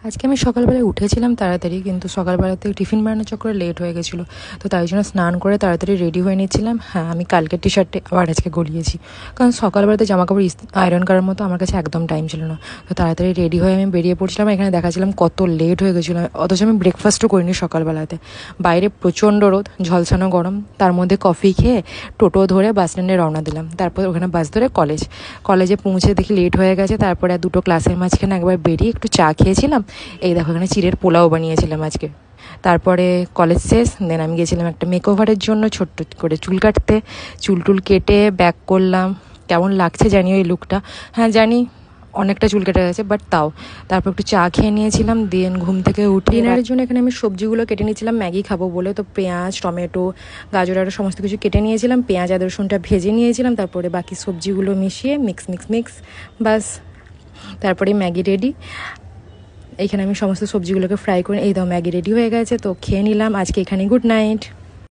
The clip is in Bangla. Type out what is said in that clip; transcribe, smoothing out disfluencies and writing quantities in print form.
আজকে আমি সকালবেলায় উঠেছিলাম তাড়াতাড়ি, কিন্তু সকালবেলাতে টিফিন বানানোর চক্করে লেট হয়ে গেছিলো। তো তাই জন্য স্নান করে তাড়াতাড়ি রেডি হয়ে নিচ্ছিলাম। হ্যাঁ, আমি কালকের টি শার্টে আবার আজকে গলিয়েছি, কারণ সকালবেলাতে জামাকাপড় আয়রন করার মতো আমার কাছে একদম টাইম ছিল না। তো তাড়াতাড়ি রেডি হয়ে আমি বেরিয়ে পড়ছিলাম। এখানে দেখাছিলাম কত লেট হয়ে গেছিলো, অথচ আমি ব্রেকফাস্টও করিনি সকালবেলাতে। বাইরে প্রচণ্ড রোদ, ঝলসানো গরম, তার মধ্যে কফি খেয়ে টোটো ধরে বাস স্ট্যান্ডে রওনা দিলাম। তারপর ওখানে বাস ধরে কলেজে পৌঁছে দেখি লেট হয়ে গেছে। তারপরে দুটো ক্লাসের মাঝখানে একবার বেরিয়ে একটু চা খেয়েছিলাম। এই দেখো, এখানে চিড়ের পোলাও বানিয়েছিলাম আজকে। তারপরে কলেজ শেষ, দেন আমি গেছিলাম একটা মেকওভারের জন্য, ছোট্ট করে চুল কাটতে। চুল কেটে ব্যাক করলাম। কেমন লাগছে জানিও এই লুকটা? হ্যাঁ জানি, অনেকটা চুল কেটে গেছে, বাট তাও। তারপর একটু চা খেয়ে নিয়েছিলাম, দেন ঘুম থেকে উঠে ডিনারের জন্য এখানে আমি সবজিগুলো কেটে নিয়েছিলাম ম্যাগি খাবো বলে। তো পেঁয়াজ, টমেটো, গাজর আরও সমস্ত কিছু কেটে নিয়েছিলাম। পেঁয়াজ আর রসুনটা ভেজে নিয়েছিলাম। তারপরে বাকি সবজিগুলো মিশিয়ে মিক্স বাস, তারপরে ম্যাগি রেডি। এইখানে আমি সমস্ত সবজিগুলোকে ফ্রাই করে, এই দাও ম্যাগি রেডি হয়ে গেছে। তো খেয়ে নিলাম। আজকে এখানে গুড নাইট।